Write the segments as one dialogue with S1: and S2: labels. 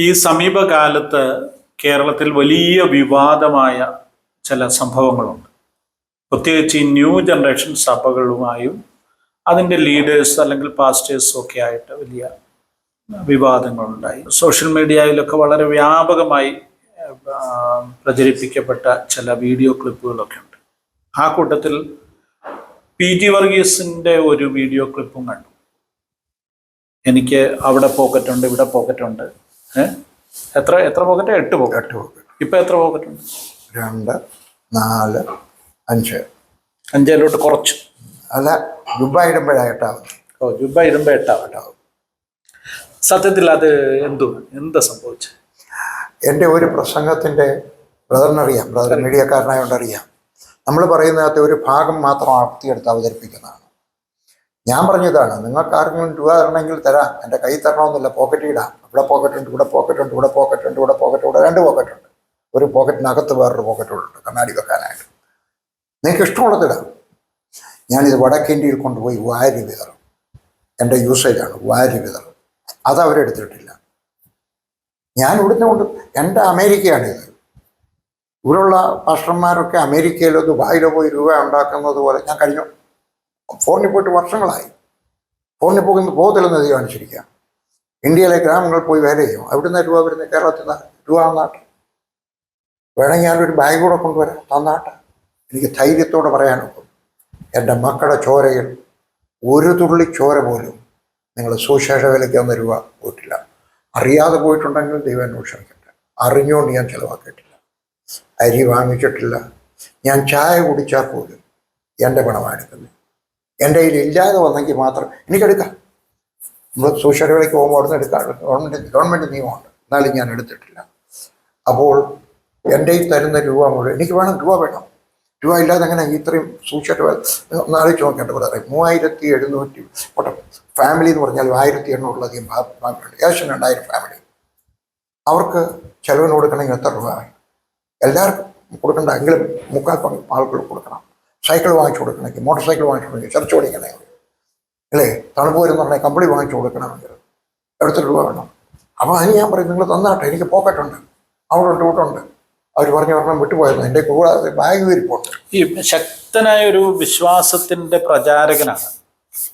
S1: ഈ സമീപകാലത്ത് കേരളത്തിൽ വലിയ വിവാദമായ ചില സംഭവങ്ങളുണ്ട്. പ്രത്യേകിച്ച് ഈ ന്യൂ ജനറേഷൻ സഭകളുമായും അതിൻ്റെ ലീഡേഴ്സ് അല്ലെങ്കിൽ പാസ്റ്റേഴ്സും ഒക്കെ ആയിട്ട് വലിയ വിവാദങ്ങളുണ്ടായി. സോഷ്യൽ മീഡിയയിലൊക്കെ വളരെ വ്യാപകമായി പ്രചരിപ്പിക്കപ്പെട്ട ചില വീഡിയോ ക്ലിപ്പുകളൊക്കെ ഉണ്ട്. ആ കൂട്ടത്തിൽ PG വർഗീസിൻ്റെ ഒരു വീഡിയോ ക്ലിപ്പും കണ്ടു. എനിക്ക് അവിടെ പോക്കറ്റുണ്ട്, ഇവിടെ പോക്കറ്റുണ്ട്. എത്ര എത്ര പോക്കറ്റ്? 8 പോക്കറ്റ്. ഇപ്പം എത്ര പോക്കറ്റുണ്ട്?
S2: 2, 4, 5.
S1: 5 കുറച്ചു.
S2: അല്ല, ജുബ്ബ ഇടുമ്പോഴാണ് 8 ആവുന്നത്.
S1: ഓ, ജുബ്ബ ഇടുമ്പോൾ 8 ആവും. സത്യത്തിൽ അത് എന്താ സംഭവിച്ചത്?
S2: എൻ്റെ ഒരു പ്രസംഗത്തിൻ്റെ ബ്രദറിനറിയാം, ബ്രദർ മീഡിയക്കാരനായോണ്ടറിയാം. നമ്മൾ പറയുന്നതിനകത്ത് ഒരു ഭാഗം മാത്രം ആർത്തിയെടുത്ത് അവതരിപ്പിക്കുന്നതാണ്. ഞാൻ പറഞ്ഞതാണ്, നിങ്ങൾക്ക് ആർക്കെങ്കിലും രൂപ തരണമെങ്കിൽ തരാം, എൻ്റെ കൈ തരണമെന്നില്ല, പോക്കറ്റ് ഇടാം. ഇവിടെ പോക്കറ്റുണ്ട്, ഇവിടെ പോക്കറ്റുണ്ട്, ഇവിടെ പോക്കറ്റുണ്ട്, ഇവിടെ പോക്കറ്റ്, ഇവിടെ 2 പോക്കറ്റുണ്ട്. ഒരു പോക്കറ്റിനകത്ത് വേറൊരു പോക്കറ്റുണ്ട് കണ്ണാടി വെക്കാനായിട്ട്. നിങ്ങൾക്ക് ഇഷ്ടമുള്ളതിടാം. ഞാനിത് വടക്കേന്ത്യയിൽ കൊണ്ടുപോയി വാരി വിതറും. എൻ്റെ യൂസേജാണ്, വാരി വിതറും. അതവരെടുത്തിട്ടില്ല. ഞാൻ ഇവിടുന്ന് കൊണ്ട് എൻ്റെ അമേരിക്കയാണിത്. ഇവിടെയുള്ള പാസ്റ്റർമാരൊക്കെ അമേരിക്കയിലോ ദുബായിലോ പോയി രൂപ ഉണ്ടാക്കുന്നത് പോലെ ഞാൻ കഴിഞ്ഞു. ഫോണിൽ പോയിട്ട് വർഷങ്ങളായി. ഫോണിൽ പോകത്തില്ലെന്ന് ഇത് കാണിച്ചിരിക്കുക. ഇന്ത്യയിലെ ഗ്രാമങ്ങളിൽ പോയി വേല ചെയ്യും. അവിടുന്ന് രൂപ വരുന്ന കേരളത്തിൽ നിന്ന് രൂപ തന്നാട്ടെ. വേണമെങ്കിൽ ഞാനൊരു ബാഗ് കൂടെ കൊണ്ടുവരാം, തന്നാട്ടെ. എനിക്ക് ധൈര്യത്തോടെ പറയാനൊക്കും, എൻ്റെ മക്കളുടെ ചോരയിൽ ഒരു തുള്ളി ചോര പോലും നിങ്ങൾ സുശേഷ വിലയ്ക്ക് വന്ന രൂപ പോയിട്ടില്ല. അറിയാതെ പോയിട്ടുണ്ടെങ്കിലും ദൈവം എന്നോട് ക്ഷമിക്കട്ടെ. അറിഞ്ഞുകൊണ്ട് ഞാൻ ചിലവാക്കിയിട്ടില്ല. അരി വാങ്ങിച്ചിട്ടില്ല. ഞാൻ ചായ കുടിച്ചാൽ പോലും എൻ്റെ പണമാണ് എടുക്കുന്നത്. എൻ്റെ കയ്യിൽ ഇല്ലാതെ വന്നെങ്കിൽ മാത്രം എനിക്കെടുക്കാം. നമ്മൾ സുശേഷ വിലയ്ക്ക് പോകുമ്പോൾ അവിടെ നിന്ന് എടുക്കാം. ഗവൺമെൻറ് നിയമമുണ്ട്, എന്നാലും ഞാൻ എടുത്തിട്ടില്ല. അപ്പോൾ എൻ്റെ ഈ തരുന്ന രൂപ മുഴുവൻ എനിക്ക് വേണം. രൂപ വേണം. രൂപ ഇല്ലാതെ എങ്ങനെ ഇത്രയും സൂക്ഷിച്ച ഒന്ന് ആലോചിച്ച് നോക്കേണ്ട പോലെ 3700 ഫാമിലി എന്ന് പറഞ്ഞാൽ 1800-ലധികം ഫാമിലിയുണ്ട്. ഏകദേശം 2000 ഫാമിലി. അവർക്ക് ചെലവിന് കൊടുക്കണമെങ്കിൽ എത്ര രൂപ വേണം? എല്ലാവർക്കും കൊടുക്കേണ്ട, എങ്കിലും 3/4 ആളുകൾ കൊടുക്കണം. സൈക്കിൾ വാങ്ങിച്ചു കൊടുക്കണമെങ്കിൽ, മോട്ടോർ സൈക്കിൾ വാങ്ങിച്ചു കൊടുക്കണമെങ്കിൽ, ചർച്ച ഓടിക്കണമെങ്കിൽ, അല്ലേ, തണുപ്പ് വരുന്ന പറഞ്ഞാൽ കമ്പിളി വാങ്ങിച്ചു കൊടുക്കണമെങ്കിൽ എത്ര രൂപ വേണം? അപ്പോൾ അതിന് ഞാൻ പറയും, നിങ്ങൾ തന്നാട്ടെ, എനിക്ക് പോക്കറ്റുണ്ട്, അവിടെ ഉണ്ട്, വീട്ടുണ്ട്. അവർ പറഞ്ഞ ഒരെണ്ണം വിട്ടുപോയിരുന്നു. എൻ്റെ കൂടാതെ ബാഗ് വിരിപ്പുണ്ട്.
S1: ഈ ശക്തനായ ഒരു വിശ്വാസത്തിൻ്റെ പ്രചാരകനാണ്.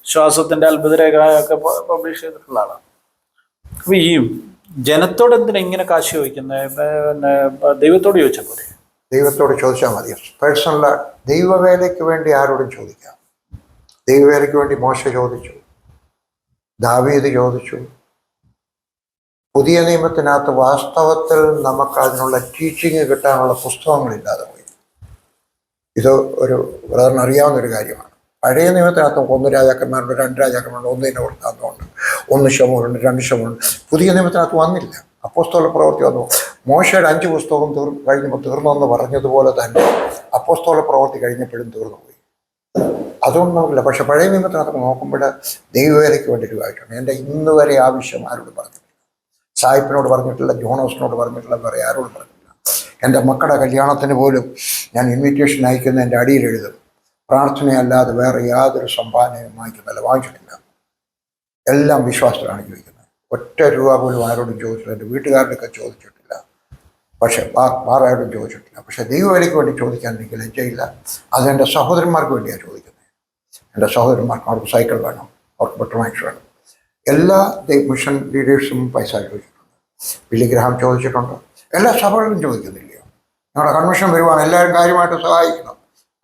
S1: വിശ്വാസത്തിൻ്റെ അത്ഭുതരേഖയൊക്കെ പബ്ലിഷ് ചെയ്തിട്ടുള്ള ആളാണ്. അപ്പോൾ ഈ ജനത്തോട് എന്തിനാ ഇങ്ങനെ കാശ് ചോദിക്കുന്നത്? പിന്നെ ദൈവത്തോട് ചോദിച്ചാൽ പോലെ.
S2: ദൈവത്തോട് ചോദിച്ചാൽ മതി. പേഴ്സണൽ ദൈവവേലയ്ക്ക് വേണ്ടി ആരോടും ചോദിക്കാം. ദൈവവേലയ്ക്ക് വേണ്ടി മോശ ചോദിച്ചു, ദാവീദ് ചോദിച്ചു. പുതിയ നിയമത്തിനകത്ത് വാസ്തവത്തിൽ നമുക്ക് അതിനുള്ള ടീച്ചിങ് കിട്ടാനുള്ള പുസ്തകങ്ങളില്ലാതെ പോയി. ഇത് ഒരു ബ്രദറിന് അറിയാവുന്നൊരു കാര്യമാണ്. പഴയ നിയമത്തിനകത്ത് 1 രാജാക്കന്മാരുണ്ട്, 2 രാജാക്കന്മാരുണ്ട്, 1 കൊടുത്താന്നുണ്ട്, 1 ശമൂലുണ്ട്, 2 ശമൂലുണ്ട്. പുതിയ നിയമത്തിനകത്ത് വന്നില്ല. അപ്പോസ്തല പ്രവൃത്തി വന്നു. മോശയുടെ 5 പുസ്തകം കഴിഞ്ഞപ്പോൾ തീർന്നെന്ന് പറഞ്ഞതുപോലെ തന്നെ അപ്പോസ്തല പ്രവൃത്തി കഴിഞ്ഞപ്പോഴും തീർന്നു പോയി. അതൊന്നും നമുക്കില്ല. പക്ഷെ പഴയ നിയമത്തിനകത്ത് നോക്കുമ്പോൾ ദൈവവേലയ്ക്ക് വേണ്ടി രൂപമായിട്ടുണ്ട്. എൻ്റെ ഇന്ന് വരെ ആവശ്യം ആരോട് പറഞ്ഞിട്ടില്ല. സാഹിബിനോട് പറഞ്ഞിട്ടില്ല, ജോണോസിനോട് പറഞ്ഞിട്ടില്ല, വേറെ ആരോട് പറഞ്ഞിട്ടില്ല. എൻ്റെ മക്കളുടെ കല്യാണത്തിന് പോലും ഞാൻ ഇൻവിറ്റേഷൻ അയക്കുന്ന എൻ്റെ അടിയിൽ എഴുതും, പ്രാർത്ഥനയല്ലാതെ വേറെ യാതൊരു സംഭാവനയും വാങ്ങിച്ചിട്ടില്ല. എല്ലാം വിശ്വാസത്തിലാണ് ചോദിക്കുന്നത്. ഒറ്റ രൂപ പോലും ആരോടും ചോദിച്ചില്ല. എൻ്റെ വീട്ടുകാരുടെയൊക്കെ ചോദിച്ചിട്ടില്ല, പക്ഷെ വേറാരോടും ചോദിച്ചിട്ടില്ല. പക്ഷെ ദൈവവേലയ്ക്ക് വേണ്ടി ചോദിക്കാൻ എനിക്ക് ലജ്ജയില്ല. അതെൻ്റെ സഹോദരന്മാർക്ക് വേണ്ടിയാണ് ചോദിക്കുന്നത്. എൻ്റെ സഹോദരന്മാർക്ക് അവർക്ക് സൈക്കിൾ വേണം, അവർക്ക് പെട്രോമാക്സ് വേണം. എല്ലാ മിഷൻ ലീഡേഴ്സും പൈസ ചോദിച്ചിട്ടുണ്ട്. ബില്ലിഗ്രാം ചോദിച്ചിട്ടുണ്ട്. എല്ലാ സഭകളിലും ചോദിക്കുന്നില്ലയോ? ഞങ്ങളുടെ കൺവെൻഷൻ വരുവാണ്, എല്ലാവരും കാര്യമായിട്ട് സഹായിക്കണം.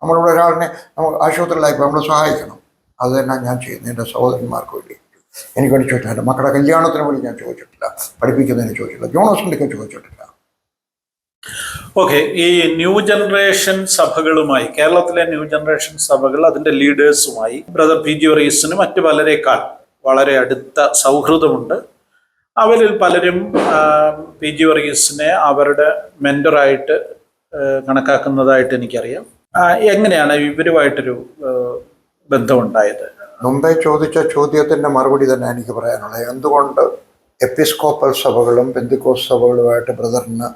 S2: നമ്മളിവിടെ ഒരാളിനെ നമുക്ക് ആശുപത്രിയിലായിപ്പോൾ നമ്മൾ സഹായിക്കണം. അത് തന്നെ ഞാൻ ചെയ്യുന്നത്. എൻ്റെ സഹോദരന്മാർക്ക് വേണ്ടി എനിക്ക് വേണ്ടി ചോദിച്ചില്ല. എൻ്റെ മക്കളുടെ കല്യാണത്തിന് വേണ്ടി ഞാൻ ചോദിച്ചിട്ടില്ല, പഠിപ്പിക്കുന്നതിന് ചോദിച്ചിട്ടില്ല, ജോണസിൻ്റെയൊക്കെ ചോദിച്ചിട്ടില്ല.
S1: ഓക്കെ, ഈ ന്യൂ ജനറേഷൻ സഭകളുമായി, കേരളത്തിലെ ന്യൂ ജനറേഷൻ സഭകൾ അതിൻ്റെ ലീഡേഴ്സുമായി ബ്രദർ PG വർഗീസിന് മറ്റു പലരേക്കാൾ വളരെ അടുത്ത സൗഹൃദമുണ്ട്. അവരിൽ പലരും PG വർഗീസിനെ അവരുടെ മെൻറ്ററായിട്ട് കണക്കാക്കുന്നതായിട്ട് എനിക്കറിയാം. എങ്ങനെയാണ് ഇവരുമായിട്ടൊരു ബന്ധമുണ്ടായത്?
S2: മുമ്പേ ചോദിച്ച ചോദ്യത്തിൻ്റെ മറുപടി തന്നെ എനിക്ക് പറയാനുള്ളത്. എന്തുകൊണ്ട് എപ്പിസ്കോപ്പൽ സഭകളും പെന്തിക്കോസ് സഭകളുമായിട്ട് ബ്രദറിന്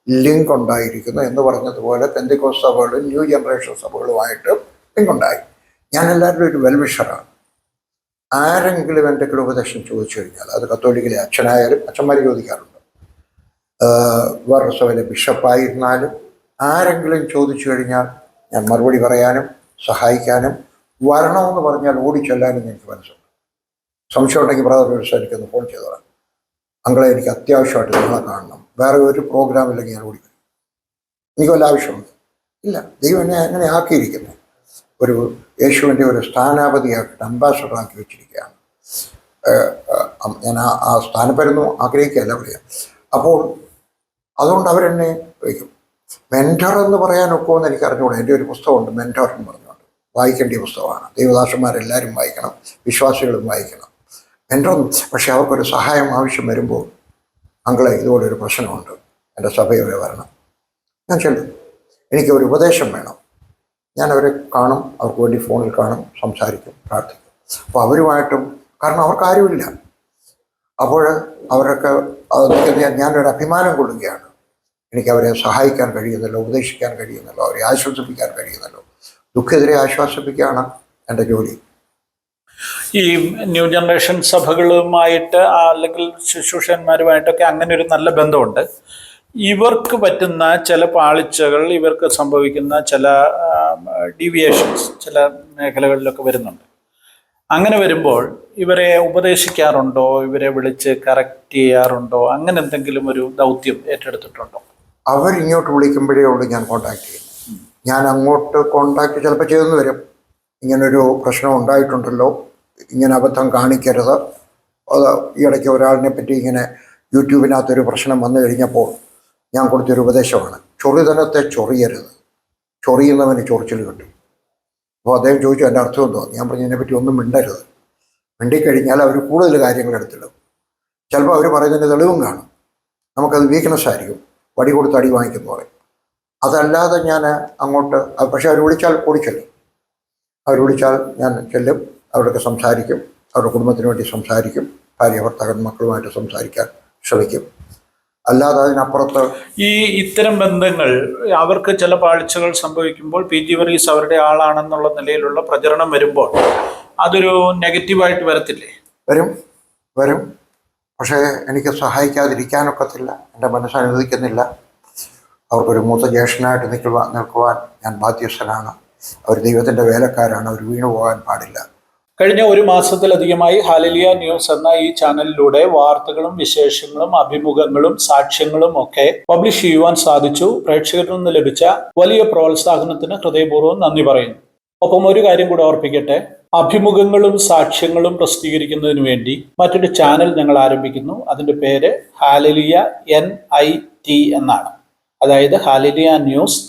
S2: ലിങ്ക് ഉണ്ടായിരിക്കുന്നു എന്ന് പറഞ്ഞതുപോലെ പെന്തിക്കോസ് സഭകളും ന്യൂ ജനറേഷൻ സഭകളുമായിട്ട് ലിങ്ക് ഉണ്ടായി. ഞാൻ എല്ലാവരുടെ ഒരു വെൽവിഷറാണ്. ആരെങ്കിലും എൻ്റെ ഉപദേശം ചോദിച്ചു കഴിഞ്ഞാൽ, അത് കത്തോലിക്കലെ അച്ഛനായാലും, അച്ഛന്മാർ ചോദിക്കാറുണ്ട്, വേറെ സഭയിലെ ബിഷപ്പായിരുന്നാലും ആരെങ്കിലും ചോദിച്ചു കഴിഞ്ഞാൽ ഞാൻ മറുപടി പറയാനും സഹായിക്കാനും വരണമെന്ന് പറഞ്ഞാൽ ഓടിച്ചെല്ലാനും എനിക്ക് മനസ്സുണ്ട്. സംശയം ഉണ്ടെങ്കിൽ ബ്രദർ ഒരു എനിക്കൊന്ന് ഫോൺ ചെയ്തോളാം. അങ്ങളെ എനിക്ക് അത്യാവശ്യമായിട്ട് നിങ്ങളെ കാണണം, വേറെ ഒരു പ്രോഗ്രാമില്ലെങ്കിൽ ഞാൻ ഓടി വരും. എനിക്ക് വല്ല ആവശ്യമുണ്ട് ഇല്ല. ദൈവം എന്നെ അങ്ങനെ ആക്കിയിരിക്കുന്നു. ഒരു യേശുവിൻ്റെ ഒരു സ്ഥാനാപതിയാക്കിയിട്ട് അംബാസഡറാക്കി വെച്ചിരിക്കുകയാണ്. ഞാൻ ആ സ്ഥാനപ്പേരൊന്നും ആഗ്രഹിക്കുകയല്ല പറയാം. അപ്പോൾ അതുകൊണ്ട് അവരെന്നെ വയ്ക്കും. മെൻറ്റർ എന്ന് പറയാനൊക്കെ എന്ന് എനിക്ക് അറിഞ്ഞുകൂടെ. എൻ്റെ ഒരു പുസ്തകമുണ്ട്, മെൻറ്റർ എന്ന് പറഞ്ഞുകൊണ്ട്, വായിക്കേണ്ട പുസ്തകമാണ്. ദൈവദാസന്മാരെല്ലാവരും വായിക്കണം, വിശ്വാസികളും വായിക്കണം. മെൻറ്റർ. പക്ഷെ അവർക്കൊരു സഹായം ആവശ്യം വരുമ്പോൾ, അങ്കളെ ഇതുപോലൊരു പ്രശ്നമുണ്ട്, എൻ്റെ സഭയിൽ വരണം, ഞാൻ ചെല്ലും. എനിക്ക് ഒരു ഉപദേശം വേണം, ഞാൻ അവരെ കാണും, അവർക്ക് വേണ്ടി ഫോണിൽ കാണും, സംസാരിക്കും, പ്രാർത്ഥിക്കും. അപ്പോൾ അവരുമായിട്ടും, കാരണം അവർക്ക് ആരുമില്ല. അപ്പോൾ അവരൊക്കെ ഞാനൊരു അഭിമാനം കൊള്ളുകയാണ്. എനിക്ക് അവരെ സഹായിക്കാൻ കഴിയുന്നല്ലോ, ഉപദേശിക്കാൻ കഴിയുന്നല്ലോ, അവരെ ആശ്വസിപ്പിക്കാൻ കഴിയുന്നല്ലോ. ദുഃഖിതരെ ആശ്വാസിപ്പിക്കുകയാണ് എൻ്റെ ജോലി.
S1: ഈ ന്യൂ ജനറേഷൻ സഭകളുമായിട്ട് അല്ലെങ്കിൽ ശുശ്രൂഷന്മാരുമായിട്ടൊക്കെ അങ്ങനെ ഒരു നല്ല ബന്ധമുണ്ട്. ഇവർക്ക് പറ്റുന്ന ചില പാളിച്ചകൾ, ഇവർക്ക് സംഭവിക്കുന്ന ചില ഡീവിയേഷൻസ് ചില മേഖലകളിലൊക്കെ വരുന്നുണ്ട്. അങ്ങനെ വരുമ്പോൾ ഇവരെ ഉപദേശിക്കാറുണ്ടോ, ഇവരെ വിളിച്ച് കറക്റ്റ് ചെയ്യാറുണ്ടോ? അങ്ങനെ എന്തെങ്കിലും ഒരു ദൗത്യം ഏറ്റെടുത്തിട്ടുണ്ടോ?
S2: അവരിങ്ങോട്ട് വിളിക്കുമ്പോഴേ ഉള്ളൂ ഞാൻ കോണ്ടാക്ട് ചെയ്യുന്നത്. ഞാൻ അങ്ങോട്ട് കോണ്ടാക്ട് ചിലപ്പോൾ ചെയ്തെന്ന് വരും. ഇങ്ങനൊരു പ്രശ്നം ഉണ്ടായിട്ടുണ്ടല്ലോ, ഇങ്ങനെ അബദ്ധം കാണിക്കരുത്. അത് ഈ ഇടയ്ക്ക് ഒരാളിനെ പറ്റി ഇങ്ങനെ യൂട്യൂബിനകത്തൊരു പ്രശ്നം വന്നു കഴിഞ്ഞപ്പോൾ ഞാൻ കൊടുത്തൊരു ഉപദേശമാണ്, ചൊറിതനത്തെ ചൊറിയരുത്, ചൊറിയുന്നവന് ചൊറിച്ചിൽ കിട്ടും. അപ്പോൾ അദ്ദേഹം ചോദിച്ചു എൻ്റെ അർത്ഥം എന്തോ. ഞാൻ പറഞ്ഞു ഇതിനെപ്പറ്റി ഒന്നും മിണ്ടരുത്. മിണ്ടിക്കഴിഞ്ഞാൽ അവർ കൂടുതൽ കാര്യങ്ങൾ എടുത്തിടും. ചിലപ്പോൾ അവർ പറയുന്നതിൻ്റെ തെളിവും കാണും, നമുക്കത് വീക്ക്നെസ് ആയിരിക്കും, വടി കൊടുത്ത് അടി വാങ്ങിക്കുന്ന പറയും. അതല്ലാതെ ഞാൻ അങ്ങോട്ട്, പക്ഷെ അവർ വിളിച്ചാൽ ഓടിച്ചെല്ലും. അവർ വിളിച്ചാൽ ഞാൻ ചെല്ലും, അവരൊക്കെ സംസാരിക്കും, അവരുടെ കുടുംബത്തിന് വേണ്ടി സംസാരിക്കും, ഭാര്യ ഭർത്താക്കൻ മക്കളുമായിട്ട് സംസാരിക്കാൻ ശ്രമിക്കും. അല്ലാതെ അതിനപ്പുറത്ത്
S1: ഇത്തരം ബന്ധങ്ങൾ അവർക്ക് ചില പാളിച്ചകൾ സംഭവിക്കുമ്പോൾ പി ജി വർഗീസ് അവരുടെ ആളാണെന്നുള്ള നിലയിലുള്ള പ്രചരണം വരുമ്പോൾ അതൊരു നെഗറ്റീവായിട്ട് വരത്തില്ലേ?
S2: വരും. പക്ഷേ എനിക്ക് സഹായിക്കാതിരിക്കാനൊക്കത്തില്ല, എൻ്റെ മനസ്സ് അനുവദിക്കുന്നില്ല. അവർക്കൊരു മൂത്ത ജ്യേഷ്ഠനായിട്ട് നിൽക്കുവാൻ ഞാൻ ബാധ്യസ്ഥനാണ്. അവർ ദൈവത്തിൻ്റെ വേലക്കാരാണ്, അവർ വീണു പോകാൻ പാടില്ല.
S1: കഴിഞ്ഞ ഒരു മാസത്തിലധികമായി ഹാലലിയ ന്യൂസ് എന്ന ഈ ചാനലിലൂടെ വാർത്തകളും വിശേഷങ്ങളും അഭിമുഖങ്ങളും സാക്ഷ്യങ്ങളും ഒക്കെ പബ്ലിഷ് ചെയ്യുവാൻ സാധിച്ചു. പ്രേക്ഷകരിൽ നിന്ന് ലഭിച്ച വലിയ പ്രോത്സാഹനത്തിന് ഹൃദയപൂർവ്വം നന്ദി പറയുന്നു. ഒപ്പം ഒരു കാര്യം കൂടെ ഓർപ്പിക്കട്ടെ, അഭിമുഖങ്ങളും സാക്ഷ്യങ്ങളും പ്രസിദ്ധീകരിക്കുന്നതിന് വേണ്ടി മറ്റൊരു ചാനൽ ഞങ്ങൾ ആരംഭിക്കുന്നു. അതിന്റെ പേര് ഹാലലിയ NIT എന്നാണ്. അതായത് ഹാലലിയ ന്യൂസ്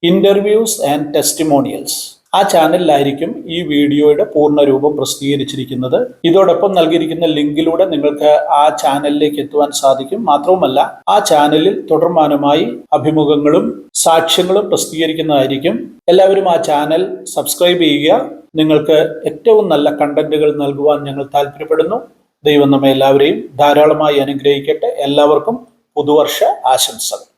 S1: ഇന്റർവ്യൂസ് ആൻഡ് ടെസ്റ്റിമോണിയൽസ്. ആ ചാനലിലായിരിക്കും ഈ വീഡിയോയുടെ പൂർണ്ണരൂപം പ്രസിദ്ധീകരിച്ചിരിക്കുന്നത്. ഇതോടൊപ്പം നൽകിയിരിക്കുന്ന ലിങ്കിലൂടെ നിങ്ങൾക്ക് ആ ചാനലിലേക്ക് എത്തുവാൻ സാധിക്കും. മാത്രവുമല്ല, ആ ചാനലിൽ തുടർമാനമായി അഭിമുഖങ്ങളും സാക്ഷ്യങ്ങളും പ്രസിദ്ധീകരിക്കുന്നതായിരിക്കും. എല്ലാവരും ആ ചാനൽ സബ്സ്ക്രൈബ് ചെയ്യുക. നിങ്ങൾക്ക് ഏറ്റവും നല്ല കണ്ടന്റുകൾ നൽകുവാൻ ഞങ്ങൾ താല്പര്യപ്പെടുന്നു. ദൈവം നമ്മെ എല്ലാവരെയും ധാരാളമായി അനുഗ്രഹിക്കട്ടെ. എല്ലാവർക്കും പുതുവർഷ ആശംസകൾ.